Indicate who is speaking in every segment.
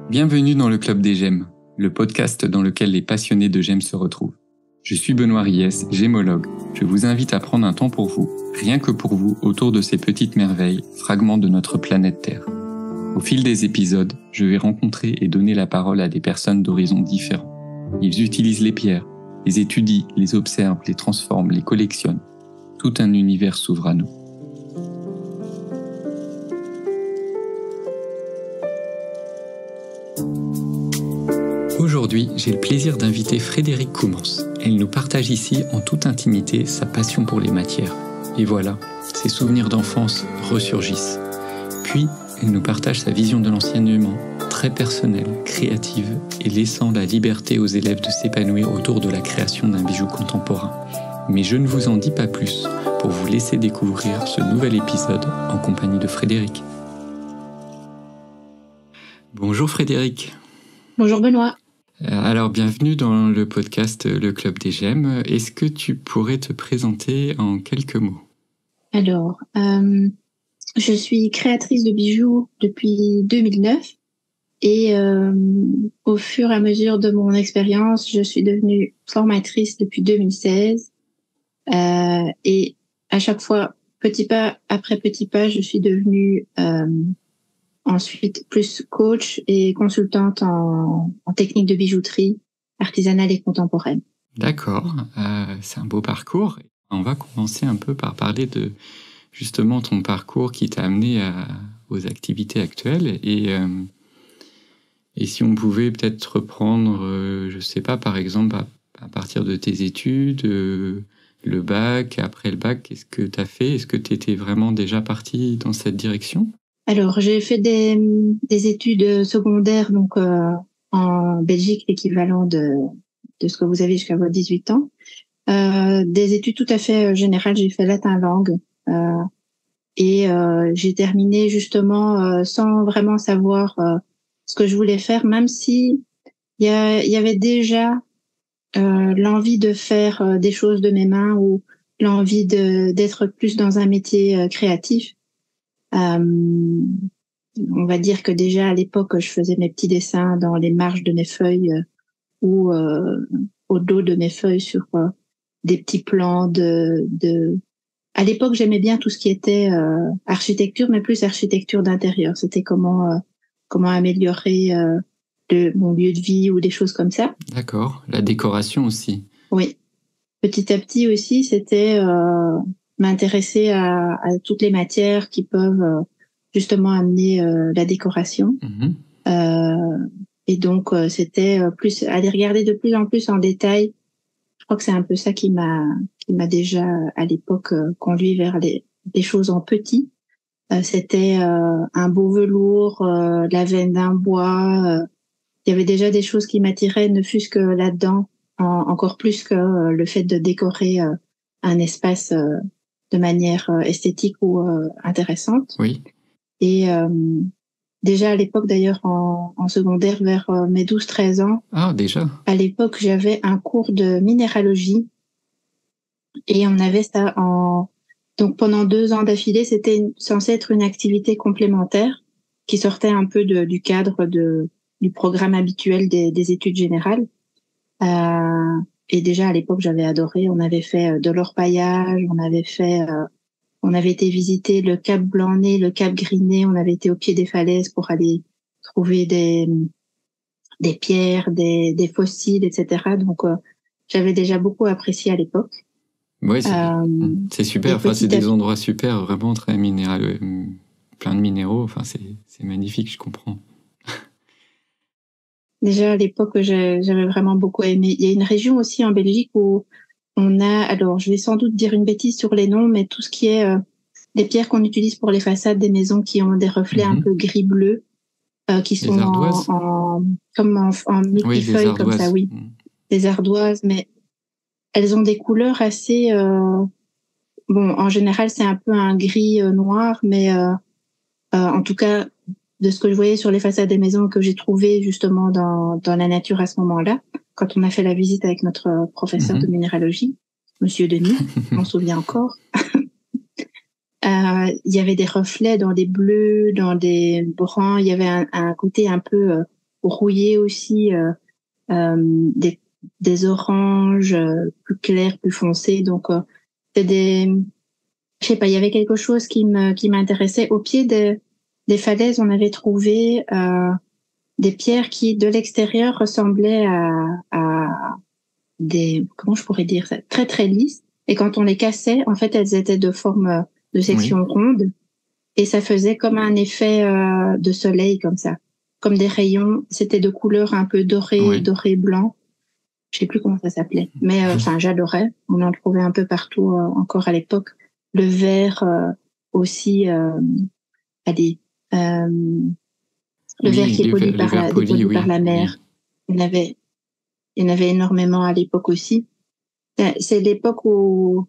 Speaker 1: Bienvenue dans le Club des Gemmes, le podcast dans lequel les passionnés de gemmes se retrouvent. Je suis Benoît Ries, gémologue. Je vous invite à prendre un temps pour vous, rien que pour vous, autour de ces petites merveilles, fragments de notre planète Terre. Au fil des épisodes, je vais rencontrer et donner la parole à des personnes d'horizons différents. Ils utilisent les pierres, les étudient, les observent, les transforment, les collectionnent. Tout un univers s'ouvre à nous. Aujourd'hui, j'ai le plaisir d'inviter Frédérique Coumans. Elle nous partage ici, en toute intimité, sa passion pour les matières. Et voilà, ses souvenirs d'enfance ressurgissent. Puis, elle nous partage sa vision de l'enseignement, très personnelle, créative, et laissant la liberté aux élèves de s'épanouir autour de la création d'un bijou contemporain. Mais je ne vous en dis pas plus, pour vous laisser découvrir ce nouvel épisode en compagnie de Frédérique. Bonjour Frédérique.
Speaker 2: Bonjour Benoît.
Speaker 1: Alors, bienvenue dans le podcast Le Club des Gemmes. Est-ce que tu pourrais te présenter en quelques mots ?
Speaker 2: Alors, je suis créatrice de bijoux depuis 2009 et au fur et à mesure de mon expérience, je suis devenue formatrice depuis 2016 et à chaque fois, petit pas après petit pas, je suis devenue ensuite plus coach et consultante en technique de bijouterie artisanale et contemporaine.
Speaker 1: D'accord, c'est un beau parcours. On va commencer un peu par parler de justement ton parcours qui t'a amené aux activités actuelles. Et si on pouvait peut-être reprendre, je ne sais pas, par exemple, à partir de tes études, le bac, après le bac, qu'est-ce que tu as fait ? Est-ce que tu étais vraiment déjà partie dans cette direction ?
Speaker 2: Alors, j'ai fait des études secondaires donc en Belgique, l'équivalent de ce que vous avez jusqu'à vos 18 ans. Des études tout à fait générales, j'ai fait latin langue et j'ai terminé justement sans vraiment savoir ce que je voulais faire, même si il y avait déjà l'envie de faire des choses de mes mains ou l'envie d'être plus dans un métier créatif. On va dire que déjà à l'époque, je faisais mes petits dessins dans les marges de mes feuilles ou au dos de mes feuilles sur des petits plans À l'époque, j'aimais bien tout ce qui était architecture, mais plus architecture d'intérieur. C'était comment améliorer mon lieu de vie ou des choses comme ça.
Speaker 1: D'accord, la décoration aussi.
Speaker 2: Oui. Petit à petit aussi, c'était m'intéresser à toutes les matières qui peuvent justement amener la décoration. Et donc, c'était plus aller regarder de plus en plus en détail. Je crois que c'est un peu ça qui m'a déjà, à l'époque, conduit vers des choses en petit. C'était un beau velours, la veine d'un bois. Il y avait déjà des choses qui m'attiraient, ne fût-ce que là-dedans, encore plus que le fait de décorer un espace de manière esthétique ou intéressante.
Speaker 1: Oui.
Speaker 2: Et déjà à l'époque, d'ailleurs, en secondaire, vers mes 12-13 ans,
Speaker 1: déjà.
Speaker 2: À l'époque, j'avais un cours de minéralogie et on avait ça donc pendant 2 ans d'affilée, c'était censé être une activité complémentaire qui sortait un peu du cadre du programme habituel des études générales. Et déjà à l'époque, j'avais adoré. On avait fait de l'orpaillage, on avait été visiter le Cap Blanc-Nez, le Cap Gris-Nez, on avait été au pied des falaises pour aller trouver des pierres, des fossiles, etc. Donc, j'avais déjà beaucoup apprécié à l'époque.
Speaker 1: Oui, c'est super. Enfin, c'est des endroits super, vraiment très minéraux, plein de minéraux. Enfin, c'est magnifique, je comprends.
Speaker 2: Déjà à l'époque, j'avais vraiment beaucoup aimé. Il y a une région aussi en Belgique où on a, alors je vais sans doute dire une bêtise sur les noms, mais tout ce qui est les pierres qu'on utilise pour les façades des maisons qui ont des reflets un peu gris-bleu, qui sont comme en multifeuilles comme ça, oui. Des ardoises, mais elles ont des couleurs assez... en général, c'est un peu un gris noir, mais en tout cas, de ce que je voyais sur les façades des maisons que j'ai trouvé justement dans la nature à ce moment-là, quand on a fait la visite avec notre professeur de minéralogie, Monsieur Denis, je m'en souviens encore. Il y avait des reflets dans des bleus, dans des bruns. Il y avait un côté un peu rouiller aussi des oranges plus clairs, plus foncés. Donc, c'est je sais pas, il y avait quelque chose qui m'intéressait. Au pied des falaises, on avait trouvé des pierres qui, de l'extérieur, ressemblaient à des, comment je pourrais dire ça, très très lisses. Et quand on les cassait, en fait, elles étaient de forme de section ronde. Et ça faisait comme un effet de soleil, comme ça. Comme des rayons. C'était de couleur un peu doré blanc. Je sais plus comment ça s'appelait. Mais enfin, j'adorais. On en trouvait un peu partout encore à l'époque. Le vert aussi, allez, le verre qui est poli par la mer. Oui. Il y en avait énormément à l'époque aussi. C'est l'époque où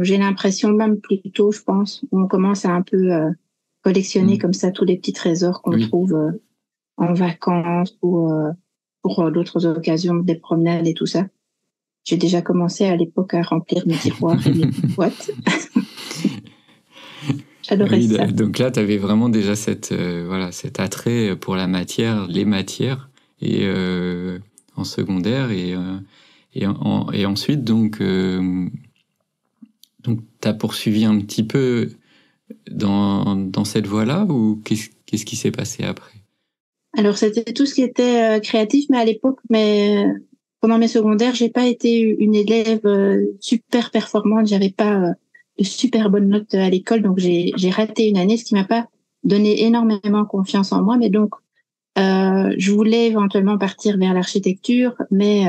Speaker 2: j'ai l'impression, même plus tôt, je pense, où on commence à un peu collectionner comme ça tous les petits trésors qu'on trouve en vacances ou pour d'autres occasions, des promenades et tout ça. J'ai déjà commencé à l'époque à remplir mes tiroirs et mes boîtes. J'adorais ça.
Speaker 1: Donc là, tu avais vraiment déjà cet attrait pour la matière, les matières, et en secondaire, et ensuite, donc tu as poursuivi un petit peu dans cette voie-là, ou qu'est-ce qui s'est passé après?
Speaker 2: Alors, c'était tout ce qui était créatif, mais à l'époque, pendant mes secondaires, j'ai pas été une élève super performante. J'avais pas de super bonnes notes à l'école, donc j'ai raté une année, ce qui m'a pas donné énormément confiance en moi. Mais donc, je voulais éventuellement partir vers l'architecture, mais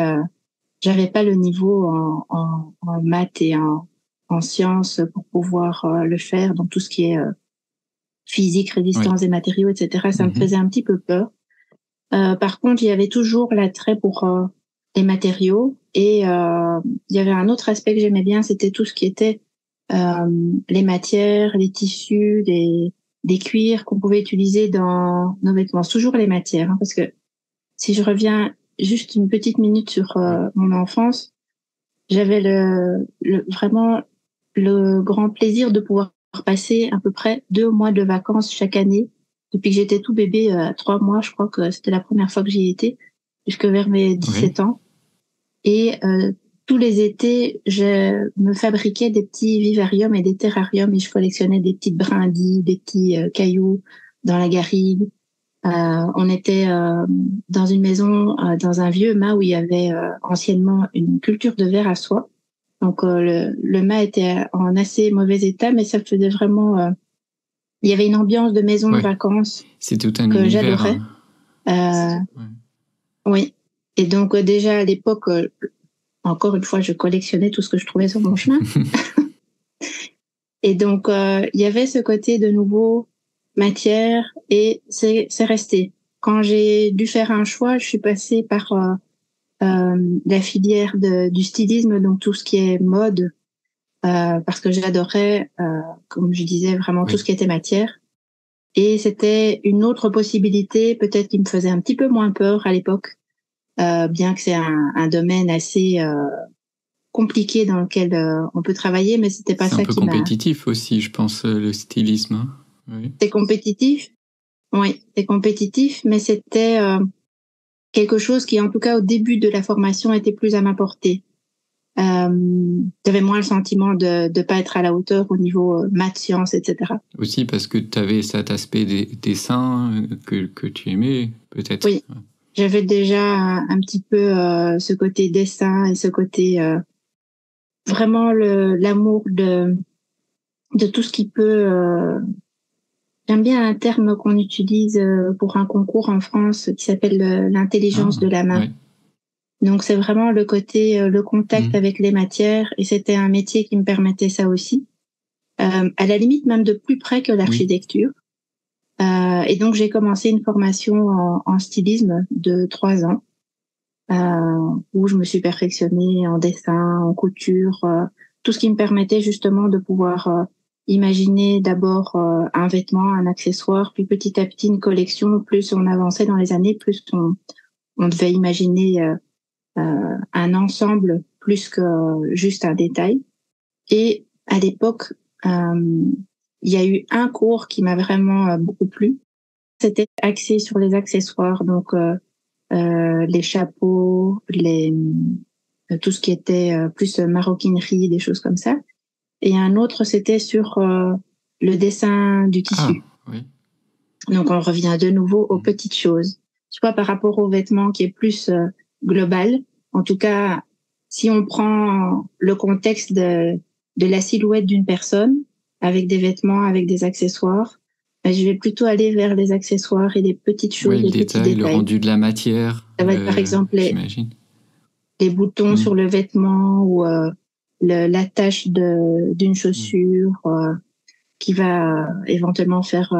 Speaker 2: j'avais pas le niveau en maths et en sciences pour pouvoir le faire. Donc tout ce qui est physique, résistance des matériaux, etc., ça me faisait un petit peu peur. Par contre, il y avait toujours l'attrait pour les matériaux, et il y avait un autre aspect que j'aimais bien, c'était tout ce qui était les matières, les tissus, des cuirs qu'on pouvait utiliser dans nos vêtements. Toujours les matières, hein, parce que si je reviens juste une petite minute sur mon enfance, j'avais vraiment le grand plaisir de pouvoir passer à peu près 2 mois de vacances chaque année. Depuis que j'étais tout bébé, à 3 mois, je crois que c'était la première fois que j'y étais, jusque vers mes 17 ans. Et tous les étés, je me fabriquais des petits vivariums et des terrariums, et je collectionnais des petites brindilles, des petits cailloux dans la garrigue. On était dans une maison, dans un vieux mât où il y avait anciennement une culture de verre à soie. Donc le mât était en assez mauvais état, mais ça faisait vraiment... il y avait une ambiance de maison de vacances
Speaker 1: c'est tout un
Speaker 2: que
Speaker 1: univers,
Speaker 2: j'adorais. Oui. Et donc déjà à l'époque, encore une fois, je collectionnais tout ce que je trouvais sur mon chemin. Et donc il y avait ce côté de nouveau matière, et c'est resté. Quand j'ai dû faire un choix, je suis passée par la filière du stylisme, donc tout ce qui est mode, parce que j'adorais, comme je disais, vraiment tout ce qui était matière. Et c'était une autre possibilité, peut-être qui me faisait un petit peu moins peur à l'époque, bien que c'est un domaine assez compliqué dans lequel on peut travailler, mais c'était pas ça qui m'a...
Speaker 1: C'est un peu compétitif aussi, je pense, le stylisme. Hein. Oui.
Speaker 2: C'est compétitif, oui, c'est compétitif, mais c'était quelque chose qui, en tout cas au début de la formation, était plus à ma portée. J'avais moins le sentiment de pas être à la hauteur au niveau maths, sciences, etc.
Speaker 1: Aussi parce que tu avais cet aspect des dessins que tu aimais, peut-être.
Speaker 2: Oui, j'avais déjà un petit peu ce côté dessin et ce côté vraiment l'amour de tout ce qui peut... J'aime bien un terme qu'on utilise pour un concours en France qui s'appelle l'intelligence de la main. Ouais. Donc c'est vraiment le côté, le contact avec les matières, et c'était un métier qui me permettait ça aussi. À la limite même de plus près que l'architecture. Et donc j'ai commencé une formation en stylisme de 3 ans, où je me suis perfectionnée en dessin, en couture, tout ce qui me permettait justement de pouvoir imaginer d'abord un vêtement, un accessoire, puis petit à petit une collection. Plus on avançait dans les années, plus on devait imaginer un ensemble plus que juste un détail. Et à l'époque, il y a eu un cours qui m'a vraiment beaucoup plu. C'était axé sur les accessoires, donc les chapeaux, tout ce qui était plus maroquinerie, des choses comme ça. Et un autre, c'était sur le dessin du tissu.
Speaker 1: Ah, oui.
Speaker 2: Donc, on revient de nouveau aux petites choses. Tu vois, par rapport aux vêtements qui est plus global, en tout cas, si on prend le contexte de la silhouette d'une personne, avec des vêtements, avec des accessoires, je vais plutôt aller vers les accessoires et les petites choses,
Speaker 1: Oui,
Speaker 2: les petits détails.
Speaker 1: le rendu de la matière.
Speaker 2: Ça va être par exemple les boutons sur le vêtement ou l'attache d'une chaussure qui va éventuellement faire,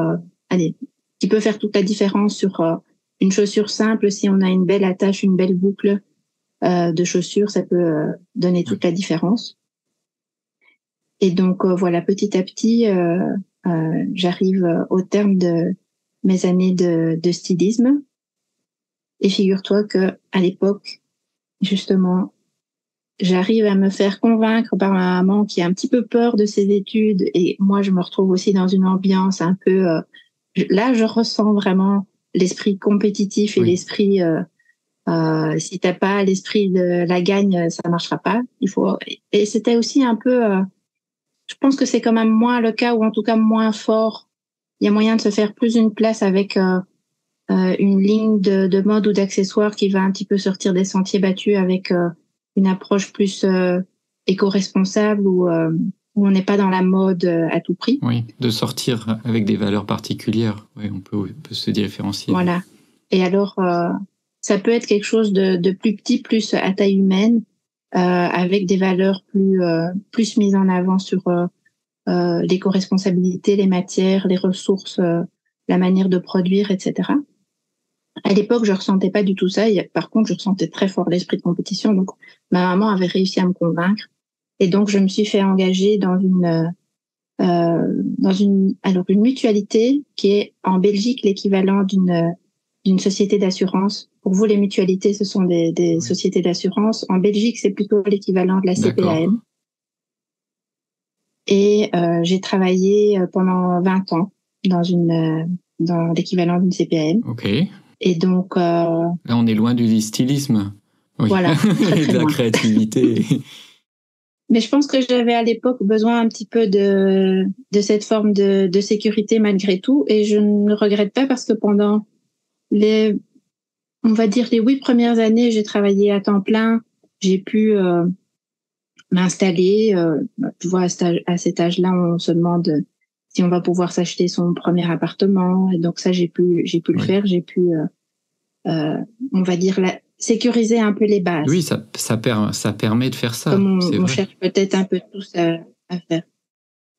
Speaker 2: qui peut faire toute la différence sur une chaussure simple. Si on a une belle attache, une belle boucle de chaussure, ça peut donner toute la différence. Et donc voilà, petit à petit, j'arrive au terme de mes années de stylisme. Et figure-toi que à l'époque, justement, j'arrive à me faire convaincre par ma maman qui a un petit peu peur de ses études, et moi je me retrouve aussi dans une ambiance un peu là je ressens vraiment l'esprit compétitif et l'esprit si t'as pas l'esprit de la gagne, ça marchera pas. Et c'était aussi un peu je pense que c'est quand même moins le cas, ou en tout cas moins fort. Il y a moyen de se faire plus une place avec une ligne de mode ou d'accessoires qui va un petit peu sortir des sentiers battus, avec une approche plus éco-responsable, où on n'est pas dans la mode à tout prix.
Speaker 1: Oui, de sortir avec des valeurs particulières. Oui, on peut se différencier.
Speaker 2: Voilà. Et alors, ça peut être quelque chose de plus petit, plus à taille humaine, avec des valeurs plus mises en avant sur l'éco-responsabilité, les matières, les ressources, la manière de produire, etc. À l'époque, je ressentais pas du tout ça. Par contre, je ressentais très fort l'esprit de compétition. Donc, ma maman avait réussi à me convaincre. Et donc, je me suis fait engager dans une mutualité qui est en Belgique l'équivalent d'une société d'assurance. Pour vous, les mutualités, ce sont des sociétés d'assurance. En Belgique, c'est plutôt l'équivalent de la CPAM. Et j'ai travaillé pendant 20 ans dans l'équivalent d'une CPAM.
Speaker 1: Ok.
Speaker 2: Et donc
Speaker 1: là, on est loin du stylisme. Oui.
Speaker 2: Voilà, très, très
Speaker 1: de la
Speaker 2: loin.
Speaker 1: créativité.
Speaker 2: Mais je pense que j'avais à l'époque besoin un petit peu de cette forme de sécurité malgré tout, et je ne regrette pas, parce que pendant les 8 premières années, j'ai travaillé à temps plein. J'ai pu m'installer. Tu vois, à cet âge-là, on se demande si on va pouvoir s'acheter son premier appartement, et donc ça, j'ai pu le faire. J'ai pu, on va dire, sécuriser un peu les bases.
Speaker 1: Oui, ça permet de faire ça.
Speaker 2: Comme on cherche peut-être un peu tous à faire.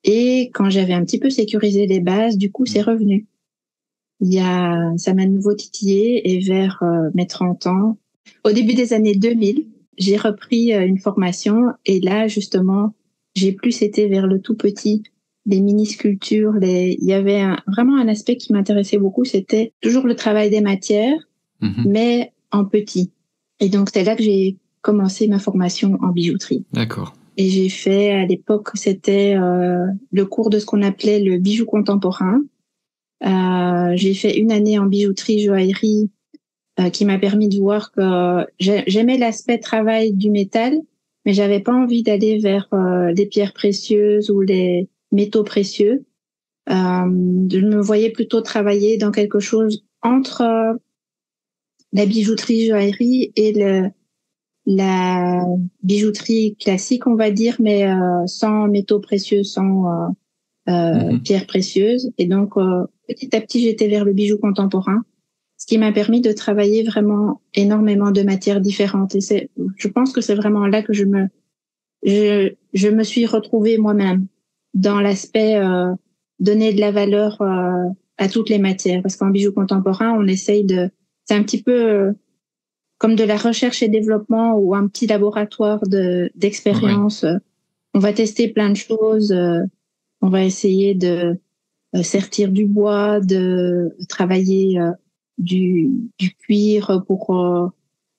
Speaker 2: Et quand j'avais un petit peu sécurisé les bases, du coup, c'est revenu. Ça m'a nouveau titillé, et vers mes 30 ans, au début des années 2000, j'ai repris une formation, et là, justement, j'ai plus été vers le tout petit, les mini-sculptures. Il y avait vraiment un aspect qui m'intéressait beaucoup, c'était toujours le travail des matières, mais en petit. Et donc, c'est là que j'ai commencé ma formation en bijouterie.
Speaker 1: D'accord.
Speaker 2: Et j'ai fait, à l'époque, c'était le cours de ce qu'on appelait le bijou contemporain. J'ai fait une année en bijouterie, joaillerie, qui m'a permis de voir que j'aimais l'aspect travail du métal, mais j'avais pas envie d'aller vers les pierres précieuses ou les métaux précieux. Je me voyais plutôt travailler dans quelque chose entre la bijouterie, joaillerie et la bijouterie classique, on va dire, mais sans métaux précieux, sans pierres précieuses. Et donc, petit à petit, j'étais vers le bijou contemporain, ce qui m'a permis de travailler vraiment énormément de matières différentes. Et je pense que c'est vraiment là que je me suis retrouvée moi-même dans l'aspect donner de la valeur à toutes les matières. Parce qu'en bijou contemporain, on essaye c'est un petit peu comme de la recherche et développement, ou un petit laboratoire d'expérience. On va tester plein de choses. On va essayer de sertir du bois, de travailler du cuir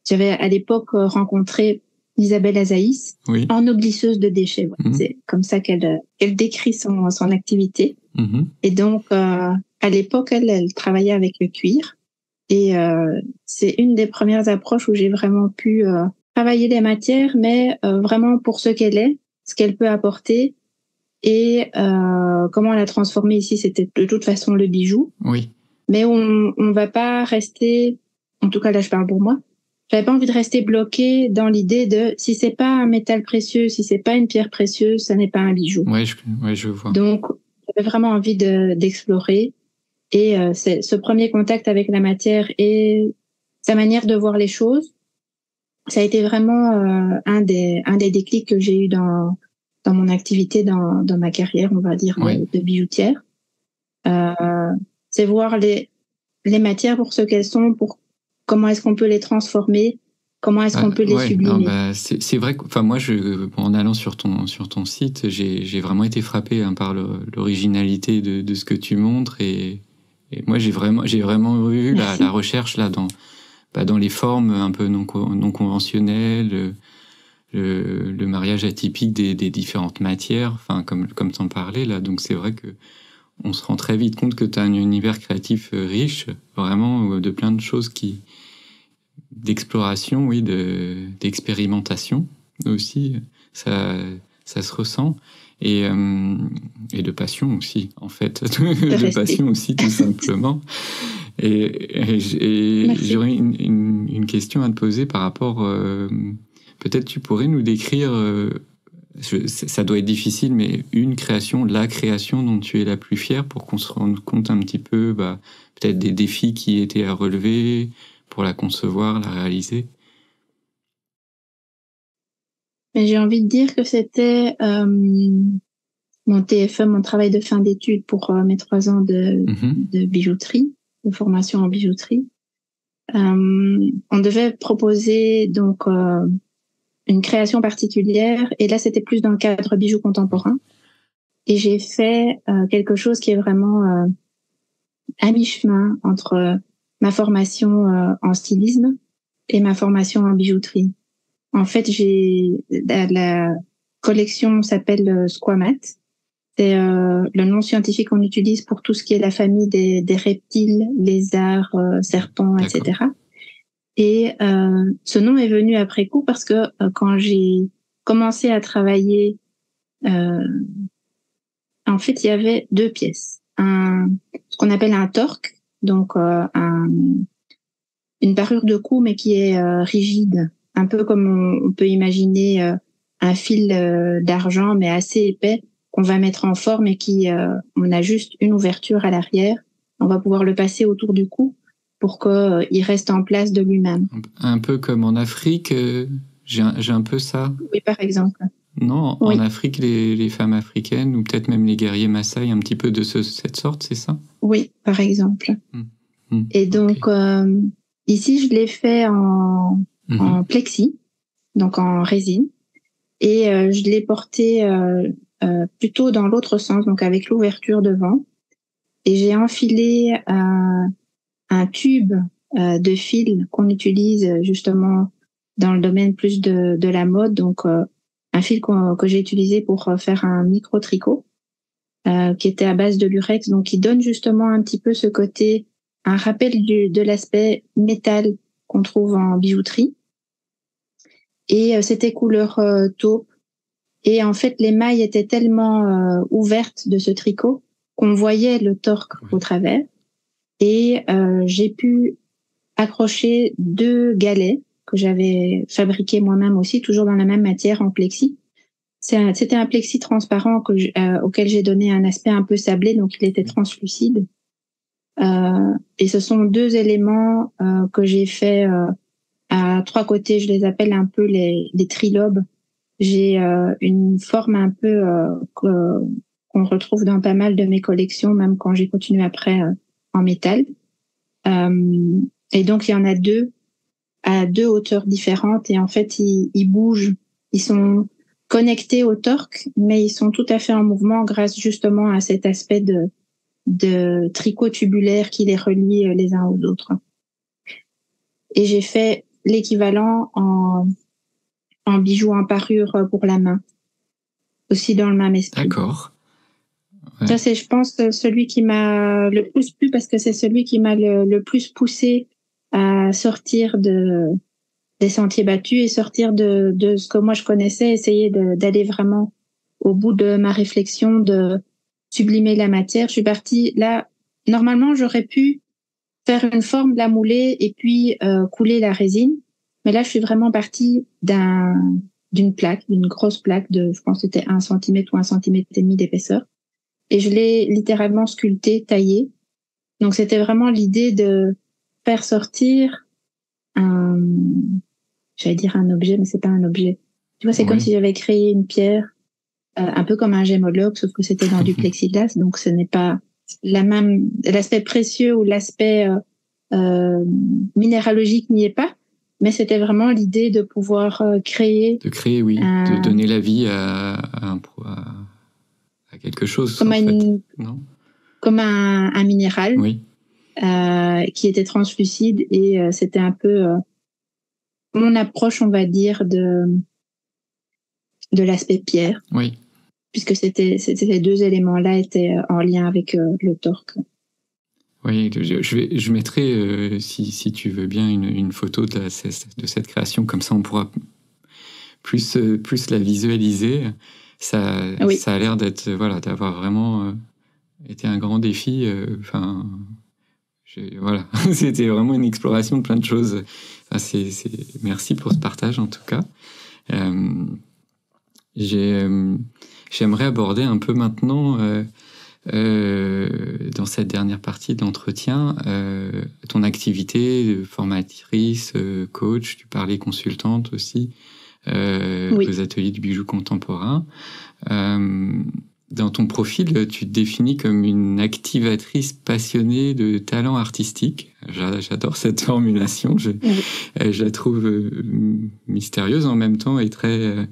Speaker 2: j'avais à l'époque rencontré Isabelle Azaïs, ennoblisseuse de déchets. C'est comme ça qu'elle décrit son activité. Et donc, à l'époque, elle travaillait avec le cuir. Et c'est une des premières approches où j'ai vraiment pu travailler les matières, mais vraiment pour ce qu'elle est, ce qu'elle peut apporter et comment la transformer ici, c'était de toute façon le bijou.
Speaker 1: Oui.
Speaker 2: Mais on va pas rester, en tout cas là je parle pour moi, j'avais pas envie de rester bloquée dans l'idée de si c'est pas un métal précieux, si c'est pas une pierre précieuse, ça n'est pas un bijou.
Speaker 1: Ouais, je vois.
Speaker 2: Donc j'avais vraiment envie d'explorer. Et c'est ce premier contact avec la matière et sa manière de voir les choses, ça a été vraiment un des déclics que j'ai eu dans mon activité, dans ma carrière, on va dire, de bijoutière. C'est voir les matières pour ce qu'elles sont, pour comment est-ce qu'on peut les transformer, comment est-ce qu'on peut les sublimer.
Speaker 1: C'est vrai que, moi, en allant sur ton site, j'ai vraiment été frappé par l'originalité de ce que tu montres et moi, j'ai vraiment vu la recherche là dans les formes un peu non conventionnelles, le mariage atypique des différentes matières, comme t'en parlais là. Donc c'est vrai que on se rend très vite compte que t'as un univers créatif riche, vraiment de plein de choses d'exploration, oui, d'expérimentation aussi. Ça se ressent. Et de passion aussi, en fait. De passion aussi, tout simplement. Et j'aurais une question à te poser par rapport... peut-être tu pourrais nous décrire... ça doit être difficile, mais la création dont tu es la plus fière pour qu'on se rende compte un petit peu, peut-être des défis qui étaient à relever pour la concevoir, la réaliser.
Speaker 2: Mais j'ai envie de dire que c'était mon TFE, mon travail de fin d'études pour mes 3 ans de bijouterie, de formation en bijouterie. On devait proposer donc une création particulière, et là c'était plus dans le cadre bijoux contemporain. Et j'ai fait quelque chose qui est vraiment à mi-chemin entre ma formation en stylisme et ma formation en bijouterie. En fait, la collection s'appelle Squamat. C'est le nom scientifique qu'on utilise pour tout ce qui est la famille des reptiles, lézards, serpents, etc. Et ce nom est venu après coup parce que quand j'ai commencé à travailler, en fait, il y avait 2 pièces. Ce qu'on appelle un torque, donc une parure de cou, mais qui est rigide, un peu comme on peut imaginer un fil d'argent, mais assez épais, qu'on va mettre en forme et on a juste une ouverture à l'arrière. On va pouvoir le passer autour du cou pour qu'il reste en place de lui-même.
Speaker 1: Un peu comme en Afrique, j'ai un peu ça.
Speaker 2: Oui, par exemple.
Speaker 1: Non, oui. En Afrique, les femmes africaines, ou peut-être même les guerriers Maasai, un petit peu de cette sorte, c'est ça?
Speaker 2: Oui, par exemple. Et donc, ici, je l'ai fait en plexi, donc en résine, et je l'ai porté plutôt dans l'autre sens, donc avec l'ouverture devant, et j'ai enfilé un tube de fil qu'on utilise justement dans le domaine plus de la mode, donc un fil que j'ai utilisé pour faire un micro-tricot qui était à base de lurex, donc qui donne justement un petit peu ce côté, un rappel de l'aspect métal qu'on trouve en bijouterie. Et c'était couleur taupe. Et en fait, les mailles étaient tellement ouvertes de ce tricot qu'on voyait le torque au travers. Et j'ai pu accrocher 2 galets que j'avais fabriqués moi-même aussi, toujours dans la même matière, en plexi. C'était un plexi transparent auquel j'ai donné un aspect un peu sablé, donc il était translucide. Et ce sont 2 éléments que j'ai fait à 3 côtés. Je les appelle un peu les trilobes. J'ai une forme un peu qu'on retrouve dans pas mal de mes collections, même quand j'ai continué après en métal. Et donc, il y en a 2 à 2 hauteurs différentes. Et en fait, ils bougent. Ils sont connectés au torque, mais ils sont tout à fait en mouvement grâce justement à cet aspect de tricot tubulaire qui les relie les uns aux autres. Et j'ai fait l'équivalent en bijoux en parure pour la main, aussi dans le même esprit.
Speaker 1: D'accord. Ouais.
Speaker 2: Ça, c'est, je pense, celui qui m'a le plus plu parce que c'est celui qui m'a le plus poussé à sortir des sentiers battus et sortir de ce que moi je connaissais, essayer d'aller vraiment au bout de ma réflexion, de sublimer la matière. Je suis partie là. Normalement, j'aurais pu faire une forme, la mouler et puis couler la résine. Mais là, je suis vraiment partie d'une plaque, d'une grosse plaque de, je pense que c'était 1 centimètre ou 1,5 centimètre d'épaisseur. Et je l'ai littéralement sculptée, taillée. Donc, c'était vraiment l'idée de faire sortir j'allais dire un objet, mais c'est pas un objet. Tu vois, c'est comme si j'avais créé une pierre, un peu comme un gémologue, sauf que c'était dans du plexiglas. Donc, ce n'est pas l'aspect précieux ou l'aspect minéralogique n'y est pas. Mais c'était vraiment l'idée de pouvoir créer.
Speaker 1: De créer, oui. De donner la vie à quelque chose,
Speaker 2: comme
Speaker 1: en fait. Non ?
Speaker 2: Comme un minéral.
Speaker 1: Oui.
Speaker 2: Qui était translucide et c'était un peu mon approche, on va dire, de l'aspect pierre.
Speaker 1: Oui.
Speaker 2: Puisque ces 2 éléments-là étaient en lien avec le torque.
Speaker 1: Oui, je mettrai, si tu veux bien, une photo de cette création, comme ça on pourra plus la visualiser. Ça a l'air d'être, d'avoir vraiment été un grand défi. Voilà, c'était vraiment une exploration de plein de choses. Merci pour ce partage en tout cas. J'aimerais aborder un peu maintenant, dans cette dernière partie de l'entretien, ton activité de formatrice, coach, tu parlais consultante aussi, aux ateliers du bijou contemporain. Dans ton profil, tu te définis comme une activatrice passionnée de talent artistique. J'adore cette formulation. Je la trouve mystérieuse en même temps et très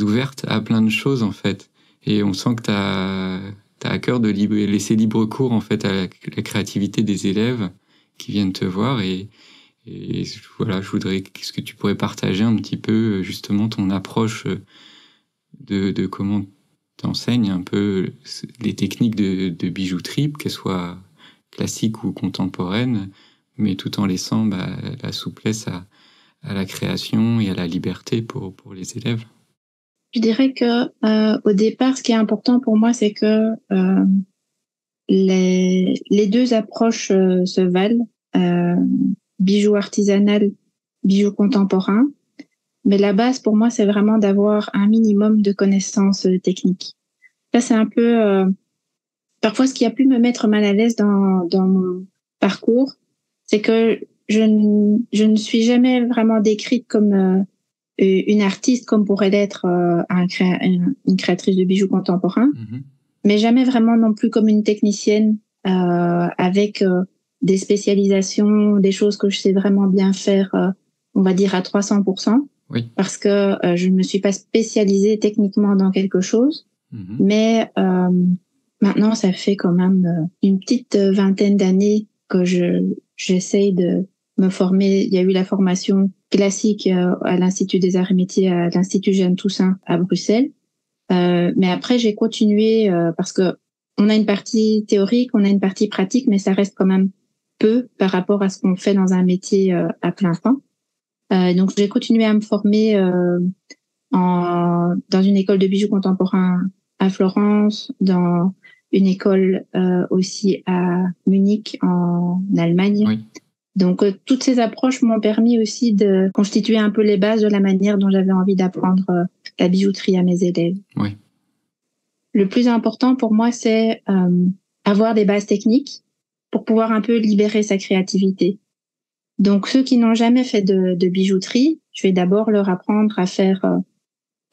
Speaker 1: ouverte à plein de choses, en fait. Et on sent que t'as à cœur de laisser libre cours, en fait, à la créativité des élèves qui viennent te voir. Et voilà, je voudrais, qu'est-ce que tu pourrais partager un petit peu, justement, ton approche de comment t'enseignes un peu les techniques de bijouterie, qu'elles soient classiques ou contemporaines, mais tout en laissant la souplesse à la création et à la liberté pour les élèves.
Speaker 2: Je dirais que au départ, ce qui est important pour moi, c'est que les 2 approches se valent, bijou artisanal, bijou contemporain. Mais la base, pour moi, c'est vraiment d'avoir un minimum de connaissances techniques. Ça, c'est un peu parfois ce qui a pu me mettre mal à l'aise dans mon parcours, c'est que je ne suis jamais vraiment décrite comme une artiste, comme pourrait l'être une créatrice de bijoux contemporains, mais jamais vraiment non plus comme une technicienne avec des spécialisations, des choses que je sais vraiment bien faire, on va dire à 300%.
Speaker 1: Oui.
Speaker 2: Parce que je ne me suis pas spécialisée techniquement dans quelque chose, mais maintenant ça fait quand même une petite vingtaine d'années que j'essaye de me former. Il y a eu la formation classique à l'Institut des Arts et Métiers, à l'Institut Jeanne Toussaint à Bruxelles, mais après j'ai continué parce que on a une partie théorique, on a une partie pratique, mais ça reste quand même peu par rapport à ce qu'on fait dans un métier à plein temps. Donc j'ai continué à me former dans une école de bijoux contemporains à Florence, dans une école aussi à Munich en Allemagne.
Speaker 1: Oui.
Speaker 2: Donc toutes ces approches m'ont permis aussi de constituer un peu les bases de la manière dont j'avais envie d'apprendre la bijouterie à mes élèves.
Speaker 1: Oui.
Speaker 2: Le plus important pour moi, c'est avoir des bases techniques pour pouvoir un peu libérer sa créativité. Donc, ceux qui n'ont jamais fait de bijouterie, je vais d'abord leur apprendre à faire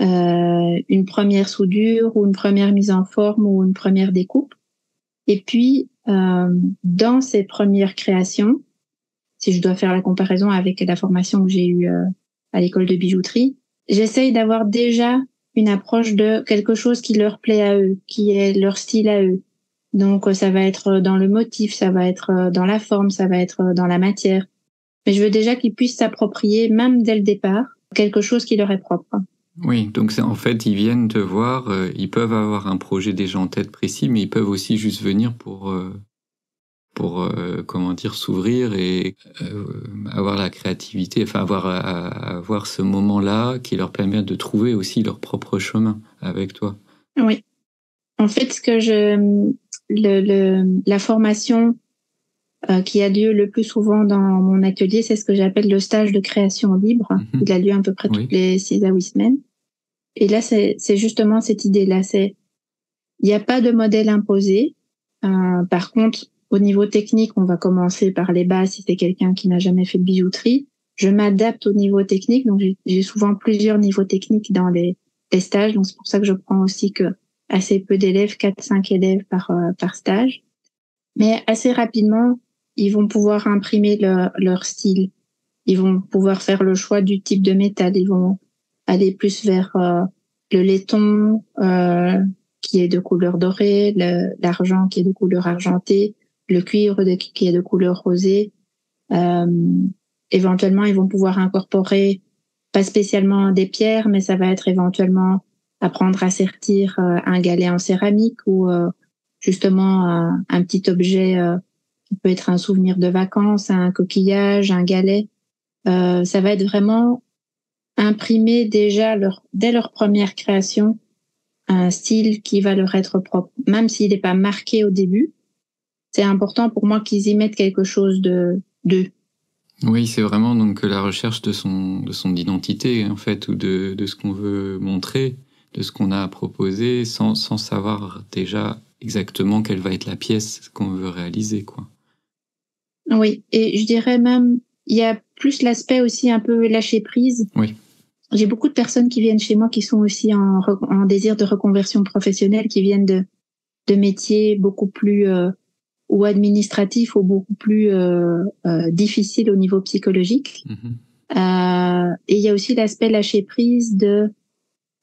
Speaker 2: une première soudure ou une première mise en forme ou une première découpe. Et puis, dans ces premières créations, si je dois faire la comparaison avec la formation que j'ai eue à l'école de bijouterie, j'essaye d'avoir déjà une approche de quelque chose qui leur plaît à eux, qui est leur style à eux. Donc, ça va être dans le motif, ça va être dans la forme, ça va être dans la matière. Mais je veux déjà qu'ils puissent s'approprier, même dès le départ, quelque chose qui leur est propre.
Speaker 1: Oui, donc en fait, ils viennent te voir, ils peuvent avoir un projet déjà en tête précis, mais ils peuvent aussi juste venir pour comment dire, s'ouvrir et avoir la créativité, enfin avoir ce moment-là qui leur permet de trouver aussi leur propre chemin avec toi.
Speaker 2: Oui. En fait, la formation qui a lieu le plus souvent dans mon atelier, c'est ce que j'appelle le stage de création libre.
Speaker 1: Mm-hmm.
Speaker 2: Il a lieu à peu près toutes les 6 à 8 semaines. Et là, c'est justement cette idée-là. Il n'y a pas de modèle imposé. Par contre, au niveau technique, on va commencer par les bases si c'est quelqu'un qui n'a jamais fait de bijouterie. Je m'adapte au niveau technique, donc j'ai souvent plusieurs niveaux techniques dans les stages. Donc c'est pour ça que je prends aussi que assez peu d'élèves, 4-5 élèves par stage. Mais assez rapidement, ils vont pouvoir imprimer leur style. Ils vont pouvoir faire le choix du type de métal. Ils vont aller plus vers le laiton qui est de couleur dorée, l'argent qui est de couleur argentée, le cuivre qui est de couleur rosée. Éventuellement, ils vont pouvoir incorporer pas spécialement des pierres, mais ça va être éventuellement apprendre à sertir un galet en céramique ou justement un petit objet qui peut être un souvenir de vacances, un coquillage, un galet. Ça va être vraiment imprimer déjà dès leur première création un style qui va leur être propre, même s'il n'est pas marqué au début. C'est important pour moi qu'ils y mettent quelque chose d'eux.
Speaker 1: Oui, c'est vraiment donc la recherche de son identité en fait, ou de ce qu'on veut montrer, de ce qu'on a à proposer, sans savoir déjà exactement quelle va être la pièce qu'on veut réaliser, quoi.
Speaker 2: Oui, et je dirais même, il y a plus l'aspect aussi un peu lâcher prise.
Speaker 1: Oui.
Speaker 2: J'ai beaucoup de personnes qui viennent chez moi qui sont aussi en désir de reconversion professionnelle, qui viennent de métiers beaucoup plus ou administratifs ou beaucoup plus difficiles au niveau psychologique.
Speaker 1: Mm-hmm.
Speaker 2: Et il y a aussi l'aspect lâcher prise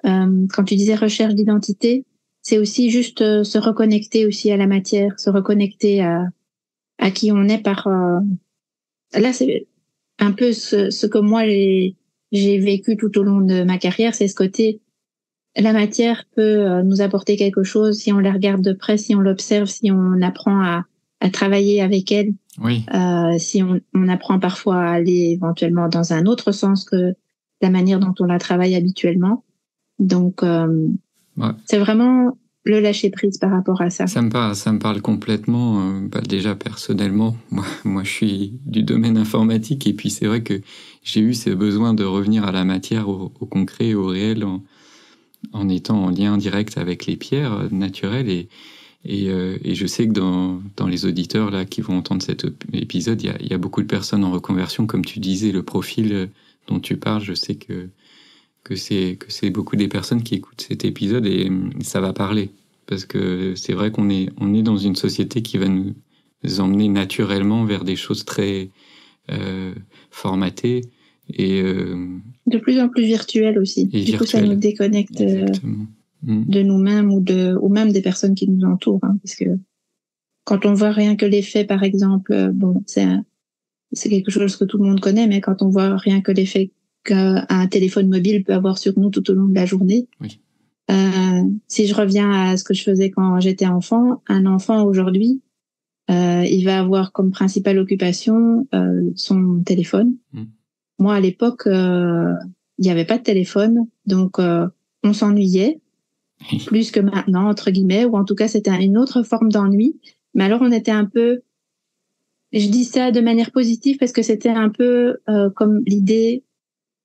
Speaker 2: quand tu disais recherche d'identité, c'est aussi juste se reconnecter aussi à la matière, se reconnecter à qui on est là, c'est un peu ce que moi j'ai vécu tout au long de ma carrière, c'est ce côté, la matière peut nous apporter quelque chose si on la regarde de près, si on l'observe, si on apprend à travailler avec elle.
Speaker 1: Oui.
Speaker 2: Si on apprend parfois à aller éventuellement dans un autre sens que la manière dont on la travaille habituellement. Donc, ouais. C'est vraiment le lâcher prise par rapport à ça.
Speaker 1: Ça me parle complètement. Déjà personnellement, moi je suis du domaine informatique et puis c'est vrai que j'ai eu ce besoin de revenir à la matière, au concret, au réel, en étant en lien direct avec les pierres naturelles et je sais que dans les auditeurs là qui vont entendre cet épisode, il y a beaucoup de personnes en reconversion, comme tu disais, le profil dont tu parles, je sais que c'est beaucoup des personnes qui écoutent cet épisode et ça va parler. Parce que c'est vrai qu'on est dans une société qui va nous emmener naturellement vers des choses très formatées et
Speaker 2: de plus en plus virtuelles aussi. Du coup, ça nous déconnecte de nous-mêmes ou même des personnes qui nous entourent. Hein, parce que quand on voit rien que l'effet, par exemple, bon, c'est quelque chose que tout le monde connaît, mais quand on voit rien que l'effet qu'un téléphone mobile peut avoir sur nous tout au long de la journée.
Speaker 1: Oui.
Speaker 2: Si je reviens à ce que je faisais quand j'étais enfant, un enfant aujourd'hui, il va avoir comme principale occupation son téléphone. Moi, à l'époque, il n'y avait pas de téléphone, donc on s'ennuyait plus que maintenant, entre guillemets, ou en tout cas, c'était une autre forme d'ennui. Mais alors, on était un peu... Je dis ça de manière positive parce que c'était un peu comme l'idée,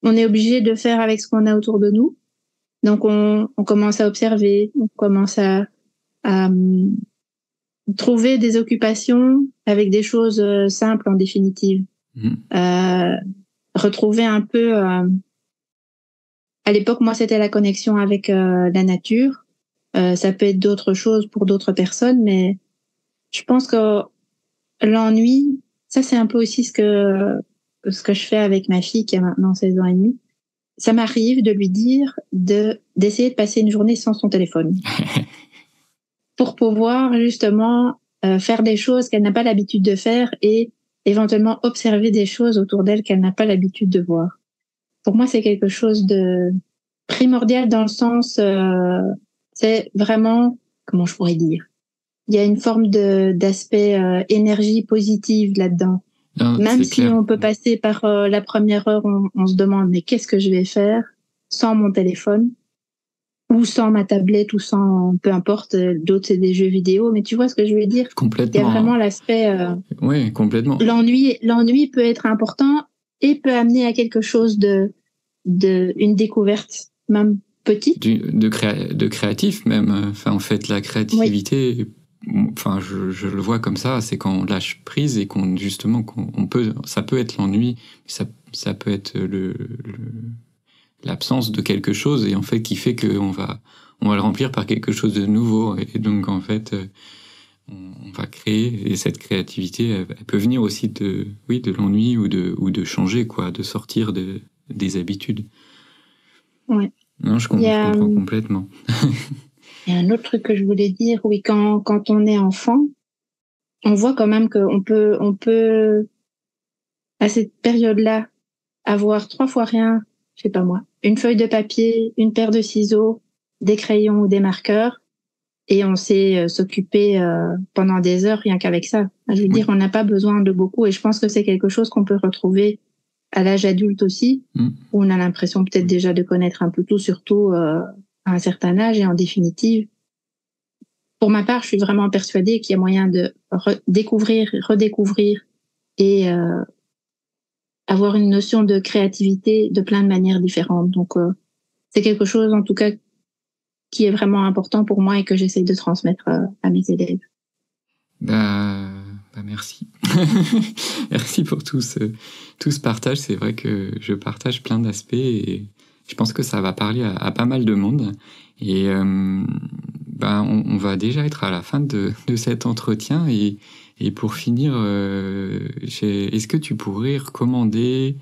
Speaker 2: on est obligé de faire avec ce qu'on a autour de nous. Donc, on commence à observer, on commence à trouver des occupations avec des choses simples en définitive. Retrouver un peu... à l'époque, moi, c'était la connexion avec la nature. Ça peut être d'autres choses pour d'autres personnes, mais je pense que l'ennui, ça, c'est un peu aussi ce que je fais avec ma fille qui a maintenant 16 ans et demi. Ça m'arrive de lui dire d'essayer de passer une journée sans son téléphone pour pouvoir justement faire des choses qu'elle n'a pas l'habitude de faire et éventuellement observer des choses autour d'elle qu'elle n'a pas l'habitude de voir. Pour moi, c'est quelque chose primordial dans le sens, c'est vraiment, comment je pourrais dire, il y a une forme d'aspect énergie positive là-dedans.
Speaker 1: Non,
Speaker 2: Même
Speaker 1: c'est
Speaker 2: si
Speaker 1: clair.
Speaker 2: on peut passer par la première heure, on se demande mais qu'est-ce que je vais faire sans mon téléphone ou sans ma tablette ou sans peu importe. D'autres c'est des jeux vidéo, mais tu vois ce que je veux dire.
Speaker 1: Complètement.
Speaker 2: Il y a vraiment l'aspect.
Speaker 1: Oui, complètement.
Speaker 2: L'ennui peut être important et peut amener à quelque chose de une découverte même petite.
Speaker 1: De créatif même. Enfin, en fait, la créativité.
Speaker 2: Oui.
Speaker 1: Enfin, je le vois comme ça, c'est quand on lâche prise et qu'on justement qu'on peut, ça peut être l'ennui, ça peut être l'absence de quelque chose et en fait qui fait qu'on va le remplir par quelque chose de nouveau et donc en fait on va créer et cette créativité elle peut venir aussi de l'ennui ou de changer quoi, de sortir des habitudes.
Speaker 2: Ouais.
Speaker 1: Non, je comprends complètement.
Speaker 2: Il y a un autre truc que je voulais dire, oui, quand on est enfant, on voit quand même qu'on peut, à cette période-là, avoir 3 fois rien, je sais pas moi, une feuille de papier, une paire de ciseaux, des crayons ou des marqueurs, et on sait s'occuper pendant des heures rien qu'avec ça. Je veux dire, on n'a pas besoin de beaucoup, et je pense que c'est quelque chose qu'on peut retrouver à l'âge adulte aussi, où on a l'impression peut-être déjà de connaître un peu tout, surtout à un certain âge, et en définitive, pour ma part, je suis vraiment persuadée qu'il y a moyen de redécouvrir et avoir une notion de créativité de plein de manières différentes. Donc, c'est quelque chose, en tout cas, qui est vraiment important pour moi et que j'essaie de transmettre à mes élèves.
Speaker 1: Bah merci. Merci pour tout ce partage. C'est vrai que je partage plein d'aspects et je pense que ça va parler à pas mal de monde. Et on va déjà être à la fin de cet entretien. Et pour finir, est-ce que tu pourrais recommander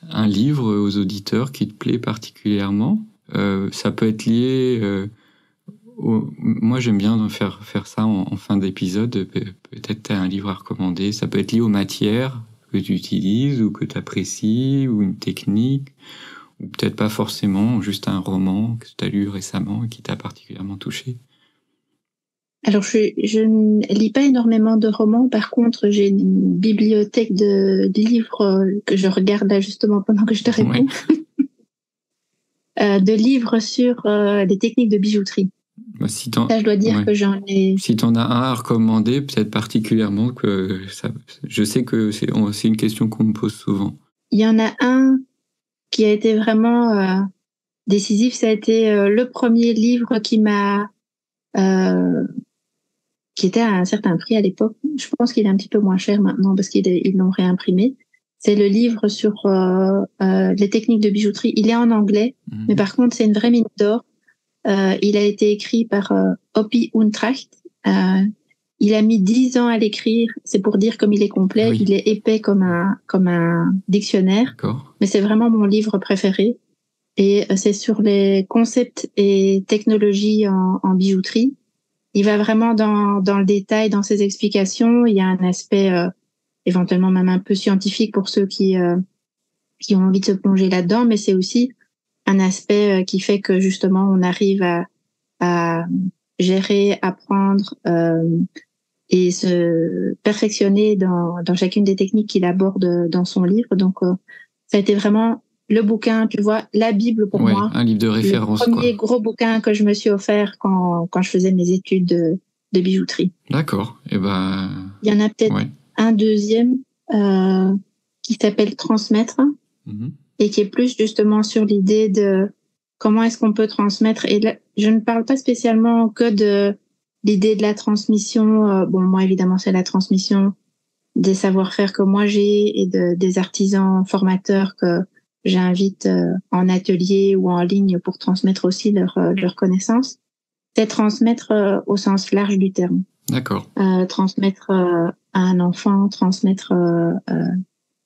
Speaker 1: un livre aux auditeurs qui te plaît particulièrement ? Ça peut être lié... moi, j'aime bien faire ça en fin d'épisode. Peut-être tu as un livre à recommander. Ça peut être lié aux matières que tu utilises ou que tu apprécies, ou une technique, ou peut-être pas forcément, juste un roman que tu as lu récemment et qui t'a particulièrement touché.
Speaker 2: Alors, je ne lis pas énormément de romans. Par contre, j'ai une bibliothèque de livres que je regarde là justement pendant que je te réponds. Ouais. De livres sur les techniques de bijouterie. Ça, je dois dire que j'en ai...
Speaker 1: Si tu en as un à recommander, peut-être particulièrement, que ça, je sais que c'est une question qu'on me pose souvent.
Speaker 2: Il y en a un qui a été vraiment décisif. Ça a été le premier livre qui était à un certain prix à l'époque. Je pense qu'il est un petit peu moins cher maintenant parce qu'ils l'ont réimprimé. C'est le livre sur les techniques de bijouterie. Il est en anglais, mais par contre, c'est une vraie mine d'or. Il a été écrit par Hoppy Untracht. Il a mis 10 ans à l'écrire. C'est pour dire comme il est complet. Oui. Il est épais comme un dictionnaire.
Speaker 1: D'accord.
Speaker 2: Mais c'est vraiment mon livre préféré. Et c'est sur les concepts et technologies en bijouterie. Il va vraiment dans le détail, dans ses explications. Il y a un aspect éventuellement même un peu scientifique pour ceux qui ont envie de se plonger là-dedans, mais c'est aussi un aspect qui fait que justement on arrive à gérer, apprendre et se perfectionner dans chacune des techniques qu'il aborde dans son livre. Donc ça a été vraiment le bouquin, tu vois, la Bible pour moi.
Speaker 1: Un livre de référence.
Speaker 2: Le premier gros bouquin que je me suis offert quand je faisais mes études de bijouterie.
Speaker 1: D'accord. Et ben.
Speaker 2: Il y en a peut-être un deuxième qui s'appelle Transmettre. Et qui est plus justement sur l'idée de comment est-ce qu'on peut transmettre. Et là, je ne parle pas spécialement que de l'idée de la transmission. Bon, moi, évidemment, c'est la transmission des savoir-faire que moi j'ai et des artisans formateurs que j'invite en atelier ou en ligne pour transmettre aussi leur connaissances. C'est transmettre au sens large du terme.
Speaker 1: D'accord.
Speaker 2: Transmettre à un enfant, transmettre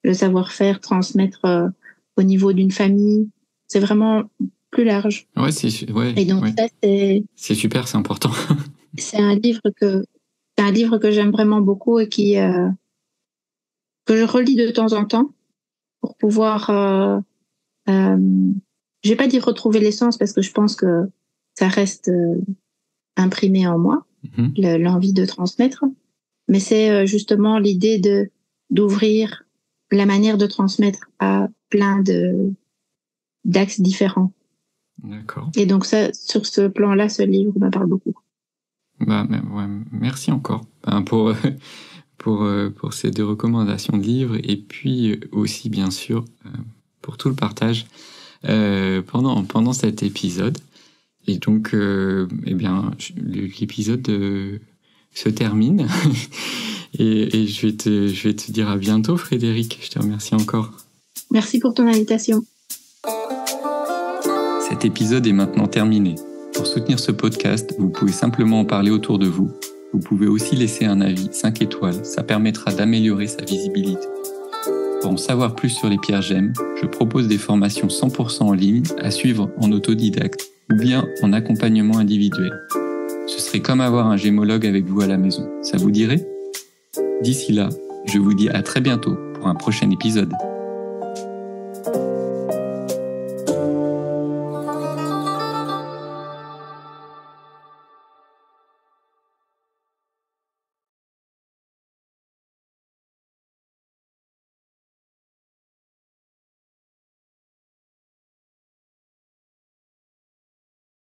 Speaker 2: le savoir-faire, transmettre au niveau d'une famille, c'est vraiment plus large.
Speaker 1: Ouais,
Speaker 2: et donc ça,
Speaker 1: c'est super, c'est important.
Speaker 2: c'est un livre que j'aime vraiment beaucoup et que je relis de temps en temps pour pouvoir je vais pas dire retrouver l'essence parce que je pense que ça reste imprimé en moi, l'envie de transmettre. Mais c'est justement l'idée d'ouvrir la manière de transmettre à plein d'axes différents.
Speaker 1: D'accord.
Speaker 2: Et donc ça, sur ce plan-là, ce livre me parle beaucoup.
Speaker 1: Merci encore pour ces 2 recommandations de livres et puis aussi bien sûr pour tout le partage pendant cet épisode. Et donc l'épisode se termine et je vais te dire à bientôt, Frédérique. Je te remercie encore.
Speaker 2: Merci pour ton invitation.
Speaker 1: Cet épisode est maintenant terminé. Pour soutenir ce podcast, vous pouvez simplement en parler autour de vous. Vous pouvez aussi laisser un avis 5 étoiles, ça permettra d'améliorer sa visibilité. Pour en savoir plus sur les pierres gemmes, je propose des formations 100% en ligne à suivre en autodidacte ou bien en accompagnement individuel. Ce serait comme avoir un gémologue avec vous à la maison. Ça vous dirait ? D'ici là, je vous dis à très bientôt pour un prochain épisode.